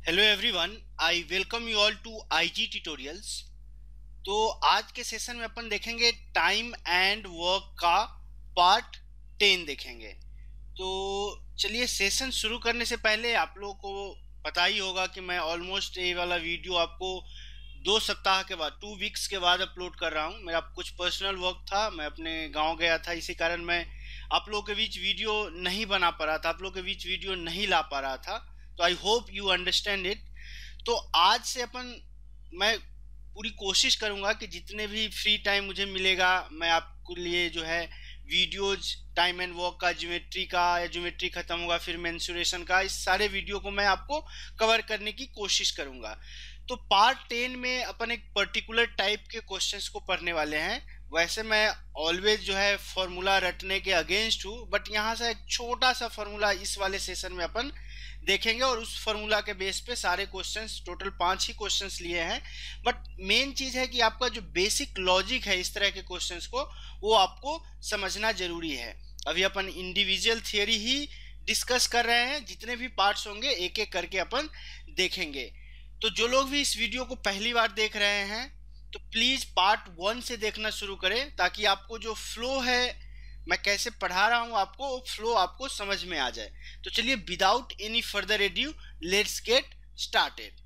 Hello everyone, I welcome you all to IG tutorials. तो आज के सेशन में अपन देखेंगे टाइम एंड वर्क का पार्ट 10 देखेंगे। तो चलिए, सेशन शुरू करने से पहले आप लोगों को पता ही होगा कि मैं ऑलमोस्ट ये वाला वीडियो आपको 2 सप्ताह के बाद 2 वीक्स के बाद अपलोड कर रहा हूँ। मेरा कुछ पर्सनल वर्क था, मैं अपने गांव गया था, इसी कारण मैं आप लोगों के बीच वीडियो नहीं बना पा रहा था, आप लोगों के बीच वीडियो नहीं ला पा रहा था। तो I hope you understand it. तो आज से मैं पूरी कोशिश करूंगा कि जितने भी फ्री टाइम मुझे मिलेगा मैं आपके लिए जो है वीडियोज टाइम एंड वर्क का, ज्योमेट्री का, या ज्योमेट्री खत्म होगा फिर मेंसुरेशन का, इस सारे वीडियो को मैं आपको कवर करने की कोशिश करूंगा। तो पार्ट 10 में अपन एक पर्टिकुलर टाइप के क्वेश्चंस को पढ़ने वाले हैं। वैसे मैं ऑलवेज जो है फॉर्मूला रटने के अगेंस्ट हूँ, बट यहाँ से एक छोटा सा फॉर्मूला इस वाले सेशन में अपन देखेंगे और उस फॉर्मूला के बेस पे सारे क्वेश्चंस, टोटल 5 ही क्वेश्चंस लिए हैं। बट मेन चीज है कि आपका जो बेसिक लॉजिक है इस तरह के क्वेश्चंस को, वो आपको समझना जरूरी है। अभी अपन इंडिविजुअल थियरी ही डिस्कस कर रहे हैं, जितने भी पार्ट्स होंगे एक एक करके अपन देखेंगे। तो जो लोग भी इस वीडियो को पहली बार देख रहे हैं तो प्लीज पार्ट 1 से देखना शुरू करें, ताकि आपको जो फ्लो है, मैं कैसे पढ़ा रहा हूं आपको, फ्लो आपको समझ में आ जाए। तो चलिए, without any further edu let's get started.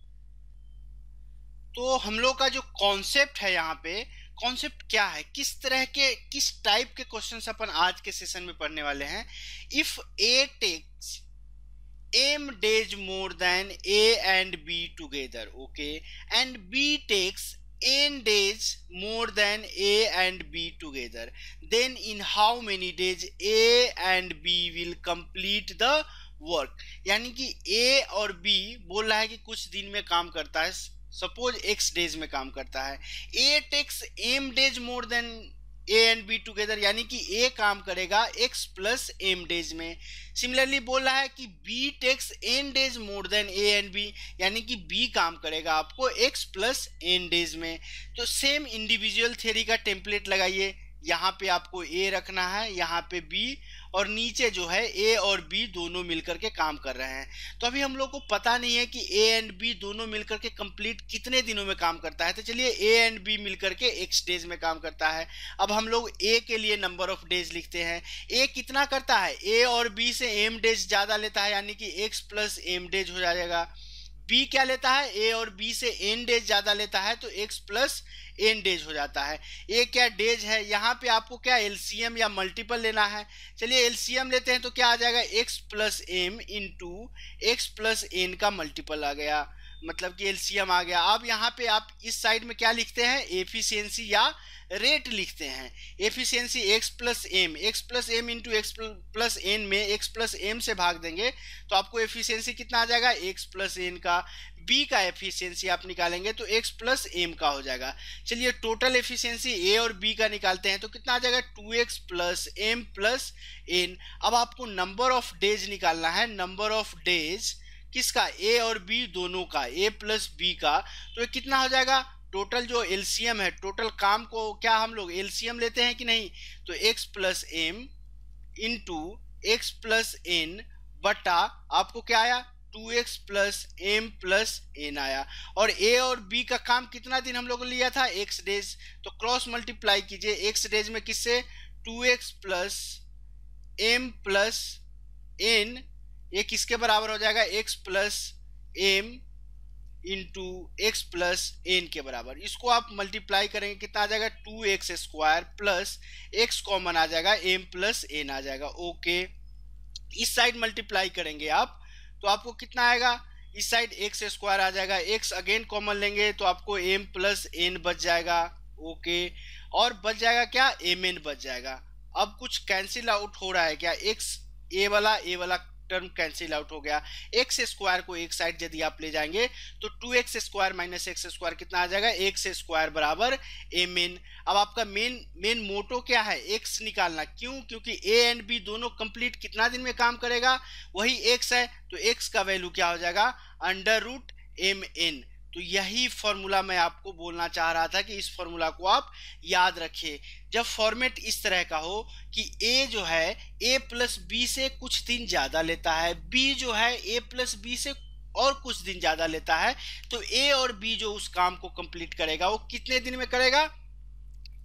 तो हम लोग का जो कॉन्सेप्ट है यहाँ पे, कॉन्सेप्ट क्या है, किस तरह के, किस टाइप के क्वेश्चंस अपन आज के सेशन में पढ़ने वाले हैं। If A takes m days more than a and b together, okay, and b takes n days more than a and b together, then in how many days a and b will complete the work। यानी कि a और b बोल रहा है कि कुछ दिन में काम करता है, सपोज x डेज में काम करता है। a takes m days more than A and B together, यानी कि ए काम करेगा x प्लस एम डेज में। सिमिलरली बोल रहा है कि B takes N days more than A and B, यानी कि बी काम करेगा आपको x प्लस एन डेज में। तो सेम इंडिविजुअल थ्योरी का टेम्पलेट लगाइए, यहाँ पे आपको ए रखना है, यहाँ पे बी, और नीचे जो है ए और बी दोनों मिलकर के काम कर रहे हैं। तो अभी हम लोग को पता नहीं है कि ए एंड बी दोनों मिलकर के कंप्लीट कितने दिनों में काम करता है। तो चलिए, ए एंड बी मिलकर के एक्स डेज में काम करता है। अब हम लोग ए के लिए नंबर ऑफ डेज लिखते हैं। ए कितना करता है, ए और बी से एम डेज ज्यादा लेता है, यानी कि एक्स प्लस एम डेज हो जाएगा। बी क्या लेता है, ए और बी से एन डेज ज्यादा लेता है, तो एक्स प्लस एन डेज हो जाता है। ए क्या डेज है, यहाँ पे आपको क्या एलसीएम या मल्टीपल लेना है। चलिए एलसीएम लेते हैं, तो क्या आ जाएगा, X plus M into X plus N का मल्टीपल आ गया, मतलब कि एलसीएम आ गया। अब यहाँ पे आप इस साइड में क्या लिखते हैं, एफिशिएंसी या रेट लिखते हैं। Efficiency X plus M into X plus N में एक्स प्लस एम से भाग देंगे तो आपको एफिशिएंसी कितना आ जाएगा, एक्स प्लस एन का। बी का एफिशिएंसी आप निकालेंगे तो एक्स प्लस एम का हो जाएगा। चलिए, टोटल एफिशिएंसी ए और बी का निकालते हैं तो कितना आ जाएगा, 2x plus M plus N. अब आपको नंबर ऑफ डेज निकालना है, नंबर ऑफ डेज किसका, ए और बी दोनों का, ए प्लस बी का। तो कितना हो जाएगा, टोटल जो एलसीएम है, टोटल काम को क्या हम लोग एलसीएम लेते हैं कि नहीं, तो x plus M into X plus N बटा आपको क्या आया, 2x plus M plus N आया। और ए और बी का काम कितना दिन हम लोग लिया था, x डेज। तो क्रॉस मल्टीप्लाई कीजिए x डेज में किससे, 2x plus M plus N, ये किसके बराबर हो जाएगा, x plus M into X plus N के बराबर। इसको आप मल्टीप्लाई करेंगे, कितना आ जाएगा, 2x square plus x common आ जाएगा, m प्लस एन आ जाएगा। ओके, इस साइड मल्टीप्लाई करेंगे आप तो आपको कितना आएगा, इस साइड एक्स स्क्वायर आ जाएगा, x अगेन कॉमन लेंगे तो आपको m प्लस एन बच जाएगा। ओके, और बच जाएगा क्या, mn बच जाएगा। अब कुछ कैंसिल आउट हो रहा है क्या, x ए वाला टर्म कैंसिल आउट हो गया। एक्स स्क्वायर को एक साइड यदि आप ले जाएंगे तो 2x square minus x square कितना आ जाएगा, एक्स स्क्वायर बराबर एम एन। अब आपका मेन मोटो क्या है, x निकालना। क्यों, क्योंकि a एंड b दोनों कंप्लीट कितना दिन में काम करेगा, वही x है, तो x का वैल्यू क्या हो जाएगा, अंडर रूट एम एन। तो यही फॉर्मूला मैं आपको बोलना चाह रहा था कि इस फॉर्मूला को आप याद रखिए। जब फॉर्मेट इस तरह का हो कि a जो है a प्लस बी से कुछ दिन ज्यादा लेता है, b जो है a प्लस बी से और कुछ दिन ज्यादा लेता है, तो ए और बी जो उस काम को कंप्लीट करेगा वो कितने दिन में करेगा,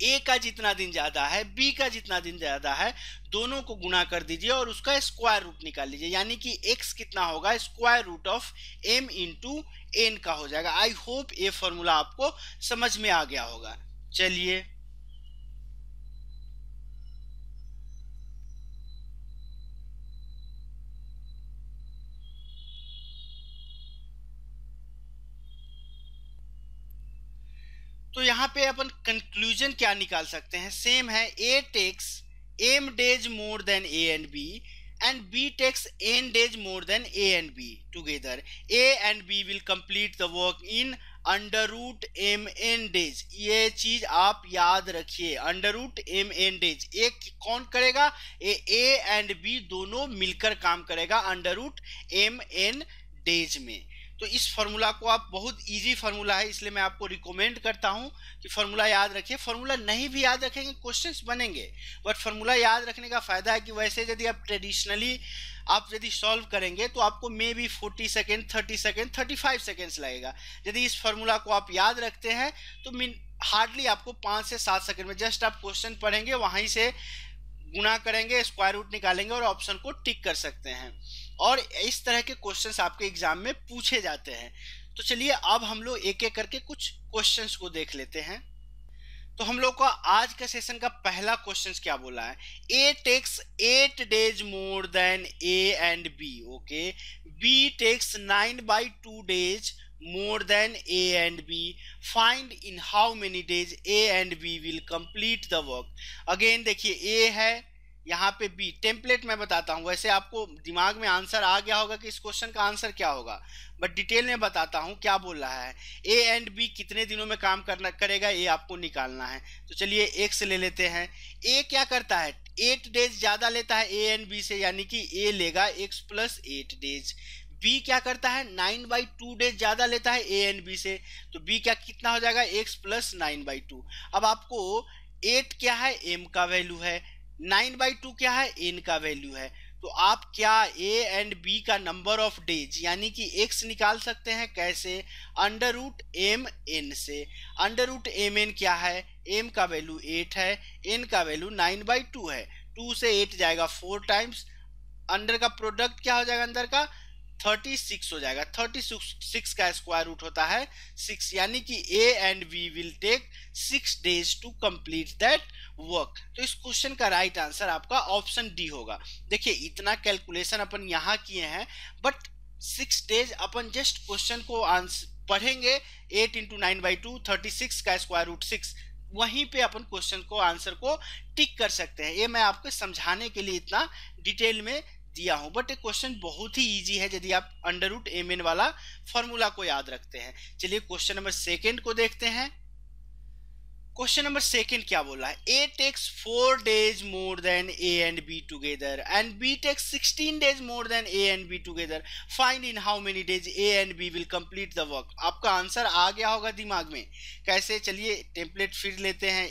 ए का जितना दिन ज्यादा है बी का जितना दिन ज्यादा है, दोनों को गुणा कर दीजिए और उसका स्क्वायर रूट निकाल लीजिए, यानी कि x कितना होगा, स्क्वायर रूट ऑफ m इंटू एन का हो जाएगा। आई होप ये फॉर्मूला आपको समझ में आ गया होगा। चलिए तो यहाँ पे अपन कंक्लूजन क्या निकाल सकते हैं, सेम है, A takes m days more than a and b and b takes n days more than a and b together, a and b will complete the work in under root M N days. ये चीज आप याद रखिए, under root M N days. एक कौन करेगा, ए and B दोनों मिलकर काम करेगा under root M N days में। तो इस फॉर्मूला को आप, बहुत इजी फॉर्मूला है इसलिए मैं आपको रिकमेंड करता हूं कि फॉर्मूला याद रखिए। फॉर्मूला नहीं भी याद रखेंगे क्वेश्चंस बनेंगे, बट फॉर्मूला याद रखने का फायदा है कि वैसे यदि आप ट्रेडिशनली आप यदि सॉल्व करेंगे तो आपको may be 40 second 30 second 35 seconds लगेगा। यदि इस फॉर्मूला को आप याद रखते हैं तो हार्डली आपको 5 से 7 सेकेंड में जस्ट आप क्वेश्चन पढ़ेंगे, वहीं से गुणा करेंगे, स्क्वायर रूट निकालेंगे और ऑप्शन को टिक कर सकते हैं। और इस तरह के क्वेश्चंस आपके एग्जाम में पूछे जाते हैं। तो चलिए अब हम लोग एक एक करके कुछ क्वेश्चंस को देख लेते हैं। तो हम लोग का आज का सेशन का पहला क्वेश्चन क्या बोला है, A takes 8 days more than A and B, okay, B takes 9/2 days more than A and B, find in how many days A and B will complete the work। Again देखिए A है, यहाँ पे B, template मैं बताता हूँ, वैसे आपको दिमाग में आंसर आ गया होगा कि इस क्वेश्चन का आंसर क्या होगा, बट डिटेल में बताता हूँ क्या बोल रहा है। A एंड B कितने दिनों में काम करेगा ये आपको निकालना है। तो चलिए X ले लेते हैं। A क्या करता है, 8 days ज्यादा लेता है A एंड B से, यानी कि A लेगा X + 8 days। B क्या करता है, 9/2 days ज्यादा लेता है A एंड B से, तो B क्या कितना हो जाएगा, X + 9/2। अब आपको 8 क्या है, M का वैल्यू है, 9/2 क्या है, N का वैल्यू है। तो आप क्या A एंड B का नंबर ऑफ डेज यानी कि X निकाल सकते हैं, कैसे, अंडर रूट एम एन से। अंडर रूट एम एन क्या है, M का वैल्यू 8 है, N का वैल्यू 9/2 है, 2 से 8 जाएगा 4 टाइम्स, अंडर का प्रोडक्ट क्या हो जाएगा, अंदर का 36 हो जाएगा। 36 का स्क्वायर रूट होता है 6, यानी कि A and B will take 6 days to complete that work. तो इस क्वेश्चन का राइट आंसर आपका ऑप्शन डी होगा। देखिए इतना कैलकुलेशन अपन यहाँ किए हैं, बट 6 days अपन जस्ट क्वेश्चन को आंसर पढ़ेंगे, 8 × 9/2 36 का स्क्वायर रूट 6, वहीं पे अपन क्वेश्चन को आंसर को टिक कर सकते हैं। ये मैं आपको समझाने के लिए इतना डिटेल में दिया हूं, बट ये क्वेश्चन बहुत ही इजी है यदि आप अंडर रूट एम एन वाला फॉर्मूला को याद रखते हैं। चलिए क्वेश्चन नंबर सेकंड को देखते हैं। क्वेश्चन नंबर सेकंड क्या बोला है, A takes 4 days more than A and B together and B takes 16 days more than A and B together, find in how many days A and B will complete the work. आपका answer आ गया होगा दिमाग में, कैसे, चलिए template फिर लेते हैं।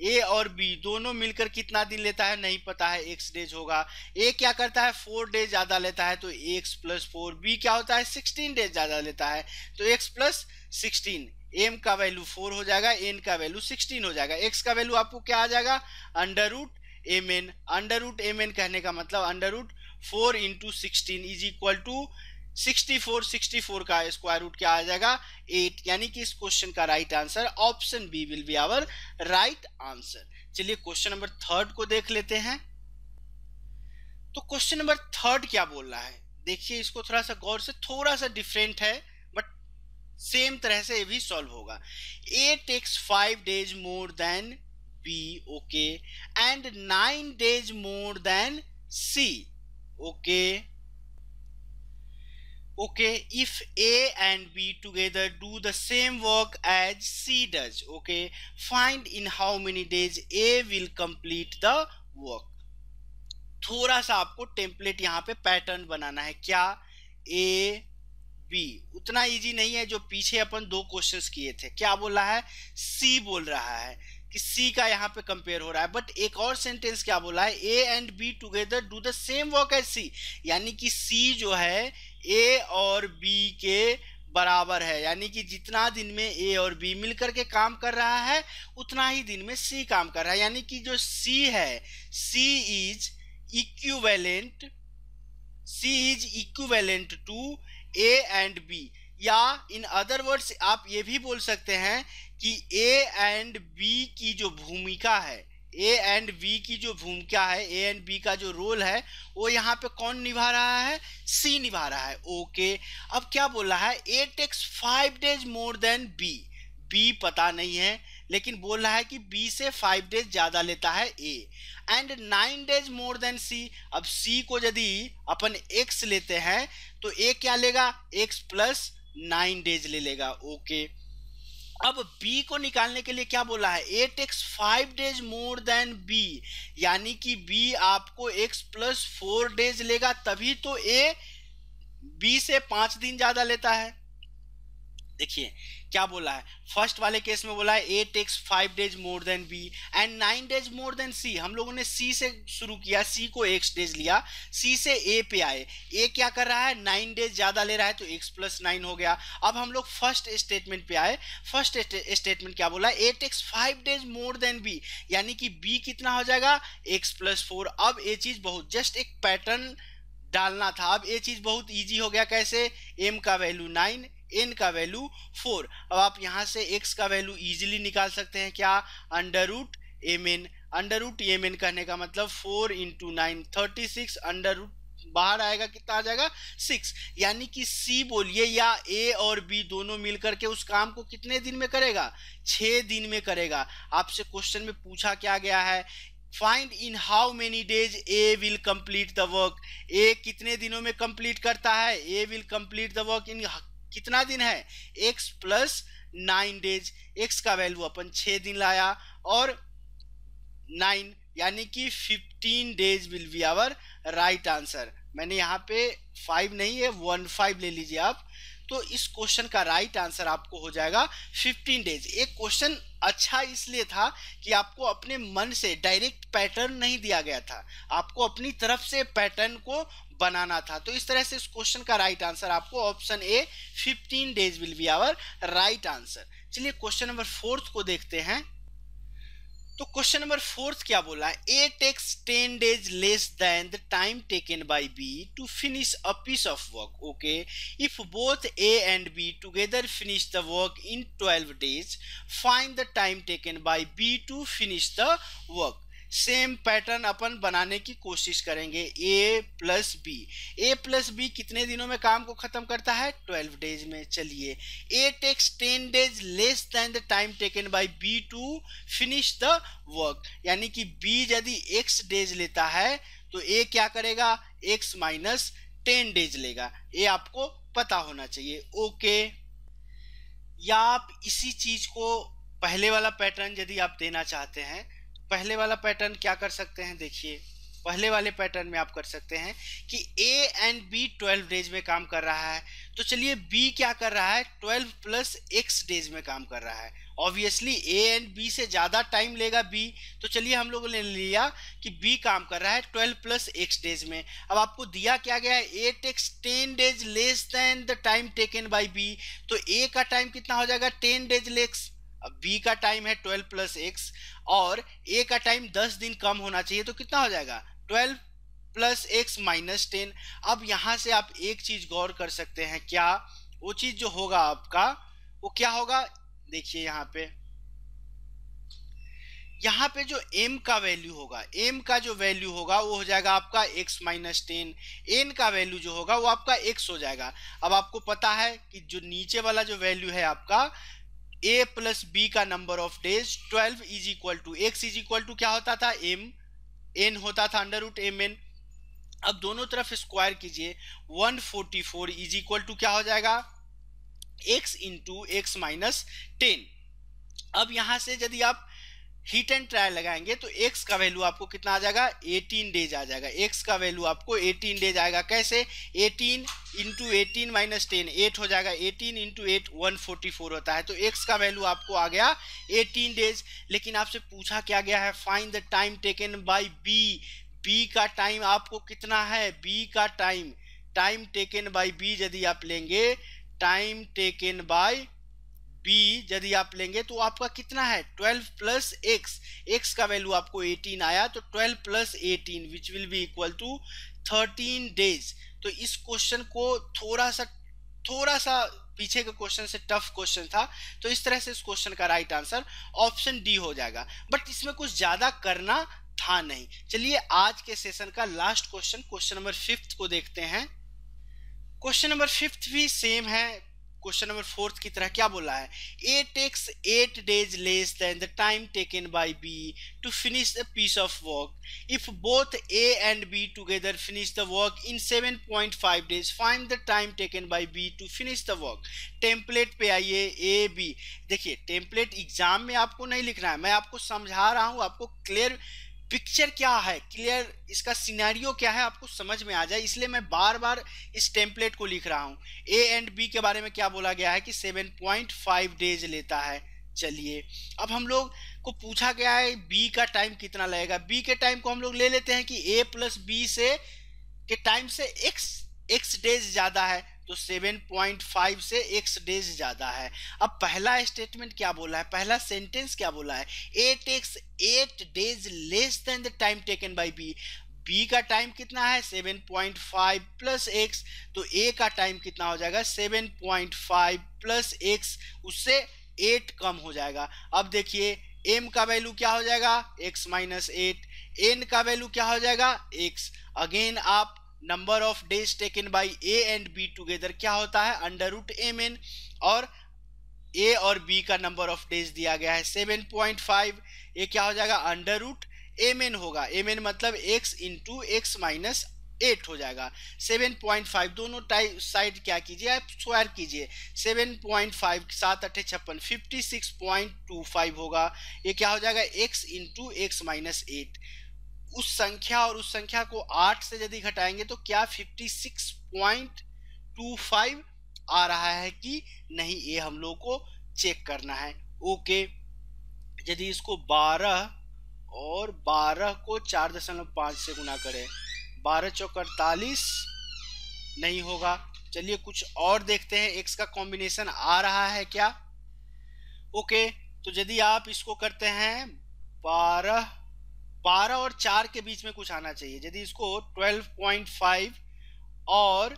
ए और बी दोनों मिलकर कितना दिन लेता है नहीं पता है, x डेज होगा। ए क्या करता है, 4 days ज्यादा लेता है तो x + 4। बी क्या होता है, 16 days ज्यादा लेता है तो x + 16। m का वैल्यू 4 हो जाएगा, n का वैल्यू 16 हो जाएगा। x का वैल्यू आपको क्या आ जाएगा, under root M N. Under root M N कहने का मतलब under root 4 × 16 is equal to 64। 64 का स्क्वायर रूट क्या आ जाएगा, 8, यानी कि इस क्वेश्चन का right answer option B will be our right answer. चलिए क्वेश्चन नंबर थर्ड को देख लेते हैं। तो क्वेश्चन नंबर थर्ड क्या बोल रहा है, देखिए इसको थोड़ा सा गौर से, थोड़ा सा डिफरेंट है बट सेम तरह से ये भी सॉल्व होगा। A takes 5 days more than B, okay, and 9 days more than C, okay. Okay, if A and B together do the same work as C does, okay, find in how many days A will complete the work। थोड़ा सा आपको template यहाँ पे pattern बनाना है, क्या, A B, उतना easy नहीं है जो पीछे अपन 2 क्वेश्चंस किए थे। क्या बोल रहा है, C बोल रहा है कि C का यहाँ पे कंपेयर हो रहा है, बट एक और सेंटेंस क्या बोला है, A and B together do the same work as C, यानी कि C जो है ए और बी के बराबर है, यानी कि जितना दिन में ए और बी मिलकर के काम कर रहा है उतना ही दिन में सी काम कर रहा है, यानी कि जो सी है, C is equivalent to A and B, या इन अदर वर्ड्स आप ये भी बोल सकते हैं कि ए एंड बी की जो भूमिका है, ए एंड बी की जो भूमिका है, ए एंड बी का जो रोल है वो यहाँ पे कौन निभा रहा है, सी निभा रहा है। ओके, अब क्या बोल रहा है, A takes 5 days more than B, B पता नहीं है लेकिन बोल रहा है कि बी से 5 days ज्यादा लेता है ए, एंड 9 days मोर देन सी। अब सी को यदि अपन एक्स लेते हैं तो ए क्या लेगा, एक्स प्लस 9 days ले लेगा। ओके, अब बी को निकालने के लिए क्या बोला है, A takes 5 days more than B, यानी कि बी आपको एक्स प्लस 4 days लेगा, तभी तो ए बी से 5 दिन ज्यादा लेता है। देखिए क्या बोला है, फर्स्ट वाले केस में बोला है A takes 5 days more than B and 9 days more than C. हम लोगों ने सी से शुरू किया, सी को एक्स डेज लिया, सी से ए पे आए, ए क्या कर रहा है, 9 days ज्यादा ले रहा है तो एक्स प्लस 9 हो गया। अब हम लोग फर्स्ट स्टेटमेंट पे आए, फर्स्ट स्टेटमेंट क्या बोला, A takes 5 days more than B, यानी कि बी कितना हो जाएगा, एक्स प्लस 4। अब ये चीज बहुत जस्ट एक पैटर्न डालना था, अब ये चीज बहुत इजी हो गया। कैसे, एम का वैल्यू 9, एन का वैल्यू 4। अब आप यहां से एक्स का वैल्यू इजीली निकाल सकते हैं, क्या, under root M N. Under root M N कहने का मतलब 4 इंटू 9 36, अंडर रूट बाहर आएगा कितना आ जाएगा, 6। यानी कि सी बोलिए या ए और बी दोनों मिलकर के उस काम को कितने दिन में करेगा, 6 दिन में करेगा। आपसे क्वेश्चन में पूछा क्या गया है, find in how many days A will complete the work, A कितने दिनों में कंप्लीट करता है, A will complete the work in कितना दिन है, x प्लस 9 days। x का वैल्यू अपन 6 दिन लाया और 9 यानी कि 15 days will be our right answer. मैंने यहाँ पे 5 नहीं है 15 ले लीजिए आप, तो इस क्वेश्चन का राइट आंसर आपको हो जाएगा 15 days। एक क्वेश्चन अच्छा इसलिए था कि आपको अपने मन से डायरेक्ट पैटर्न नहीं दिया गया था, आपको अपनी तरफ से पैटर्न को बनाना था। तो इस तरह से इस क्वेश्चन का राइट आंसर आपको option A 15 days will be our right answer. चलिए क्वेश्चन नंबर 4 को देखते हैं। तो क्वेश्चन नंबर 4 क्या बोला है, A takes 10 days less than the time taken by B to finish a piece of work. Okay, if both A and B together finish the work in 12 days, find the time taken by B to finish the work. Same pattern अपन बनाने की कोशिश करेंगे, A plus B, A plus B कितने दिनों में काम को खत्म करता है, 12 days में। चलिए, A takes 10 days less than the time taken by B to finish the work, यानी कि बी यदि x डेज लेता है तो ए क्या करेगा, x माइनस 10 days लेगा। ये आपको पता होना चाहिए। ओके, या आप इसी चीज को पहले वाला पैटर्न यदि आप देना चाहते हैं, पहले वाला पैटर्न क्या कर सकते हैं, देखिए पहले वाले पैटर्न में आप कर सकते हैं कि ए एंड बी 12 days में काम कर रहा है, तो चलिए बी क्या कर रहा है, 12 प्लस x days में काम कर रहा है। ऑब्वियसली ए एंड बी से ज्यादा टाइम लेगा बी, तो चलिए हम लोगों ने लिया कि बी काम कर रहा है 12 प्लस x days में। अब आपको दिया क्या गया है, A takes 10 days less than the time taken by B, तो ए का टाइम कितना हो जाएगा, 10 days लेस। अब बी का टाइम है 12 प्लस x और ए का टाइम 10 दिन कम होना चाहिए, तो कितना हो जाएगा, 12 प्लस x माइनस 10। अब यहां से आप एक चीज गौर कर सकते हैं, क्या, वो चीज जो होगा आपका वो क्या होगा, देखिए यहाँ पे जो m का वैल्यू होगा, m का जो वैल्यू होगा वो हो जाएगा आपका x माइनस 10, n का वैल्यू जो होगा वो आपका x हो जाएगा। अब आपको पता है कि जो नीचे वाला जो वैल्यू है आपका a प्लस बी का number of days 12 is equal to x is equal to क्या होता था, m, n होता था अंडर रूट एम एन। अब दोनों तरफ स्क्वायर कीजिए, 144 इज इक्वल टू क्या हो जाएगा, x इंटू एक्स माइनस 10। अब यहां से यदि आप हीट एंड ट्रायल लगाएंगे तो x का वैल्यू आपको कितना आ जाएगा, 18 डेज आ जाएगा। x का वैल्यू आपको 18 डेज आएगा। कैसे, 18 इंटू 18 माइनस 10 8 हो जाएगा, 18 इंटू 8 144 होता है। तो x का वैल्यू आपको आ गया 18 डेज। लेकिन आपसे पूछा क्या गया है, find the time taken by b, b का टाइम आपको कितना है, b का time time taken by B यदि आप लेंगे, टाइम टेकन बाय बी यदि आप लेंगे तो आपका कितना है 12 प्लस एक्स, एक्स का वैल्यू आपको 18 आया, तो 12 plus 18 which will be equal to 13 days. तो इस क्वेश्चन को थोड़ा सा पीछे के क्वेश्चन से टफ क्वेश्चन था, तो इस तरह से इस क्वेश्चन का राइट आंसर ऑप्शन डी हो जाएगा। बट इसमें कुछ ज्यादा करना था नहीं। चलिए आज के सेशन का लास्ट क्वेश्चन, क्वेश्चन नंबर 5 को देखते हैं। क्वेश्चन नंबर 5 भी सेम है क्वेश्चन नंबर 4 की तरह। क्या बोला है, A takes 8 days less than the time taken by B to finish the piece of work. If both A and B together finish the work in 7.5 days, find the time taken by B to finish the work. Template पे आइए, A B. देखिए template exam में आपको नहीं लिखना है, मैं आपको समझा रहा हूँ, आपको क्लियर पिक्चर क्या है, क्लियर इसका सिनेरियो क्या है आपको समझ में आ जाए, इसलिए मैं बार बार इस टेम्पलेट को लिख रहा हूं। ए एंड बी के बारे में क्या बोला गया है कि 7.5 डेज लेता है। चलिए अब हम लोग को पूछा गया है बी का टाइम कितना लगेगा। बी के टाइम को हम लोग ले लेते हैं कि ए प्लस बी से के टाइम से एक्स डेज ज्यादा है, तो 7.5 से x डेज ज्यादा है। अब पहला स्टेटमेंट क्या बोला है, पहला सेंटेंस क्या बोला है, A takes 8 days less than the time taken by B. B का टाइम कितना है 7.5 प्लस x, तो ए का टाइम कितना हो जाएगा 7.5 प्लस x, उससे 8 कम हो जाएगा। अब देखिए m का वैल्यू क्या हो जाएगा x माइनस 8, n का वैल्यू क्या हो जाएगा x। अगेन आप number of days taken by A and B together क्या होता है अंडर रूट एम एन, और ए और बी का नंबर ऑफ डेज दिया गया है 7.5, ये क्या हो जाएगा अंडर रूट एम एन होगा। एम एन मतलब x इंटू एक्स माइनस 8 हो जाएगा। 7.5 दोनों साइड क्या कीजिए आप स्क्वायर कीजिए, 7.5 7 8 56 56.25 होगा। ये क्या हो जाएगा x इंटू एक्स माइनस 8। उस संख्या और उस संख्या को 8 से यदि घटाएंगे तो क्या 56.25 आ रहा है कि नहीं, ये हम लोग को चेक करना है। ओके, यदि इसको 12 और 12 को 4.5 से गुना करें, 12 चौक 48 नहीं होगा। चलिए कुछ और देखते हैं, एक्स का कॉम्बिनेशन आ रहा है क्या। ओके, तो यदि आप इसको करते हैं 12 और 4 के बीच में कुछ आना चाहिए। यदि इसको 12.5 और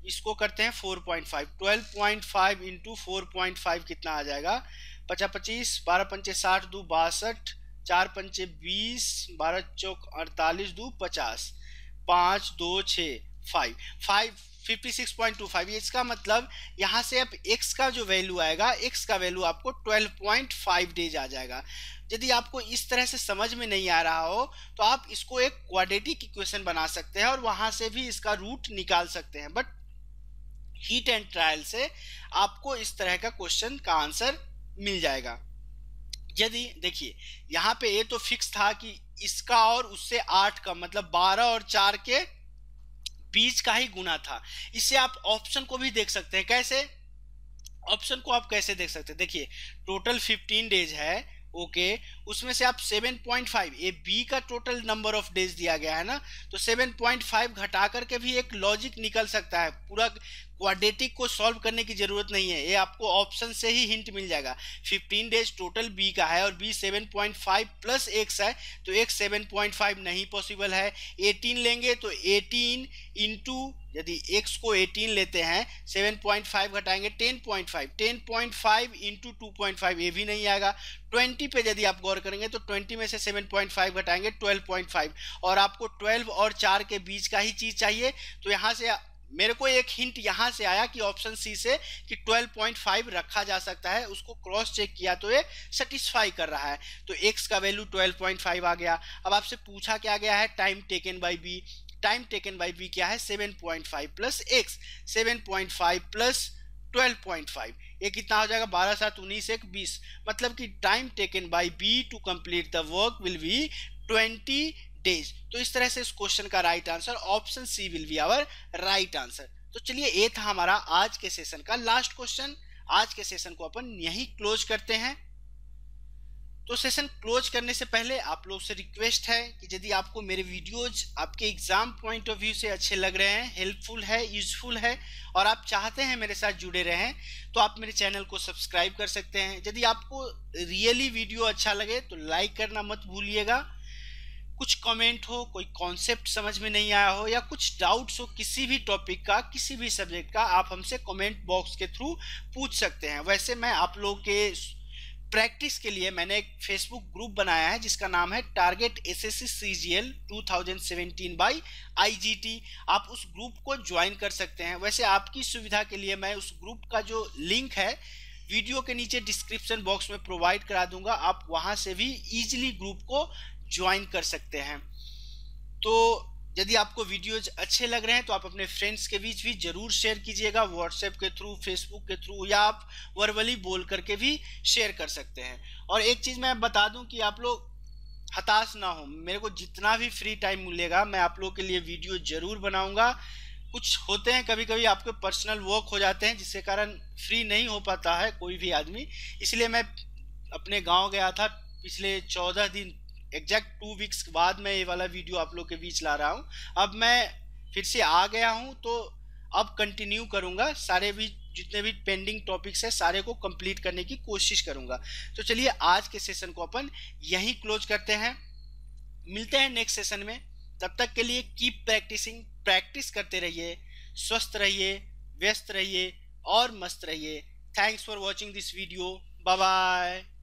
इसको करते हैं 4.5, 12.5 इंटू 4.5 कितना आ जाएगा 55, 12 पंचे 60, 2 62, 4 पंचे 20, 12 चौक 48, 2 50, 5 2 6 5 56.25। इसका मतलब यहाँ से अब x का जो वैल्यू आएगा, x का वैल्यू आपको 12.5 डेज आ जाएगा। यदि आपको इस तरह से समझ में नहीं आ रहा हो तो आप इसको एक क्वाड्रेटिक इक्वेशन बना सकते हैं और वहां से भी इसका रूट निकाल सकते हैं। बट हीट एंड ट्रायल से आपको इस तरह का क्वेश्चन का आंसर मिल जाएगा। यदि देखिए यहाँ पे ये तो फिक्स था कि इसका और उससे 8 का मतलब 12 और 4 के बीच का ही गुना था। इससे आप ऑप्शन को भी देख सकते हैं। कैसे ऑप्शन को आप कैसे देख सकते हैं, देखिए टोटल 15 डेज है, ओके, उसमें से आप 7.5, ये बी का टोटल नंबर ऑफ डेज दिया गया है ना, तो 7.5 घटा करके भी एक लॉजिक निकल सकता है। पूरा क्वाड्रेटिक को सॉल्व करने की जरूरत नहीं है, ये आपको ऑप्शन से ही हिंट मिल जाएगा। 15 डेज टोटल बी का है और बी 7.5 प्लस एक्स है, तो एक्स 7.5 नहीं पॉसिबल है। 18 लेंगे तो 18 इंटू, यदि x को 18 लेते हैं 7.5 घटाएंगे 10.5 इंटू 2.5, ये भी नहीं आएगा। 20 पे यदि आप गौर करेंगे तो 20 में से 7.5 घटाएंगे 12.5, और आपको 12 और 4 के बीच का ही चीज चाहिए। तो यहाँ से मेरे को एक हिंट यहाँ से आया कि ऑप्शन सी से कि 12.5 रखा जा सकता है, उसको क्रॉस चेक किया तो ये सेटिस्फाई कर रहा है, तो x का वैल्यू 12.5 आ गया। अब आपसे पूछा क्या गया है time taken by B, time taken by B क्या है 7.5 प्लस एक्स, 7.5 प्लस 12.5, ये कितना हो जाएगा 12 7 19 1 20, मतलब कि time taken by B to complete the work will be 20 days. तो इस तरह से इस क्वेश्चन का right answer option C will be our right answer. तो चलिए ये था हमारा आज के सेशन का लास्ट क्वेश्चन। आज के सेशन को अपन यहीं क्लोज करते हैं। तो सेशन क्लोज करने से पहले आप लोग से रिक्वेस्ट है कि यदि आपको मेरे वीडियोज आपके एग्जाम पॉइंट ऑफ व्यू से अच्छे लग रहे हैं, हेल्पफुल है, यूजफुल है और आप चाहते हैं मेरे साथ जुड़े रहें, तो आप मेरे चैनल को सब्सक्राइब कर सकते हैं। यदि आपको रियली वीडियो अच्छा लगे तो लाइक करना मत भूलिएगा। कुछ कमेंट हो, कोई कॉन्सेप्ट समझ में नहीं आया हो या कुछ डाउट्स हो किसी भी टॉपिक का, किसी भी सब्जेक्ट का, आप हमसे कमेंट बॉक्स के थ्रू पूछ सकते हैं। वैसे मैं आप लोग के प्रैक्टिस के लिए मैंने एक फेसबुक ग्रुप बनाया है जिसका नाम है target SSC CGL 2017 by IGT. आप उस ग्रुप को ज्वाइन कर सकते हैं। वैसे आपकी सुविधा के लिए मैं उस ग्रुप का जो लिंक है वीडियो के नीचे डिस्क्रिप्शन बॉक्स में प्रोवाइड करा दूंगा, आप वहां से भी इजीली ग्रुप को ज्वाइन कर सकते हैं। तो यदि आपको वीडियोज अच्छे लग रहे हैं तो आप अपने फ्रेंड्स के बीच भी जरूर शेयर कीजिएगा, व्हाट्सएप के थ्रू, फेसबुक के थ्रू, या आप वर्बली बोल करके भी शेयर कर सकते हैं। और एक चीज मैं बता दूं कि आप लोग हताश ना हो, मेरे को जितना भी फ्री टाइम मिलेगा मैं आप लोग के लिए वीडियो जरूर बनाऊंगा। कुछ होते हैं कभी कभी आपके पर्सनल वर्क हो जाते हैं जिसके कारण फ्री नहीं हो पाता है कोई भी आदमी, इसलिए मैं अपने गांव गया था पिछले 14 दिन, एग्जैक्ट 2 वीक्स बाद मैं ये वाला वीडियो आप लोग के बीच ला रहा हूँ। अब मैं फिर से आ गया हूँ तो अब कंटिन्यू करूँगा, सारे भी जितने भी पेंडिंग टॉपिक्स है सारे को कंप्लीट करने की कोशिश करूँगा। तो चलिए आज के सेशन को अपन यहीं क्लोज करते हैं, मिलते हैं नेक्स्ट सेशन में। तब तक के लिए कीप प्रैक्टिसिंग, प्रैक्टिस करते रहिए, स्वस्थ रहिए, व्यस्त रहिए और मस्त रहिए। Thanks for watching this video. Bye bye.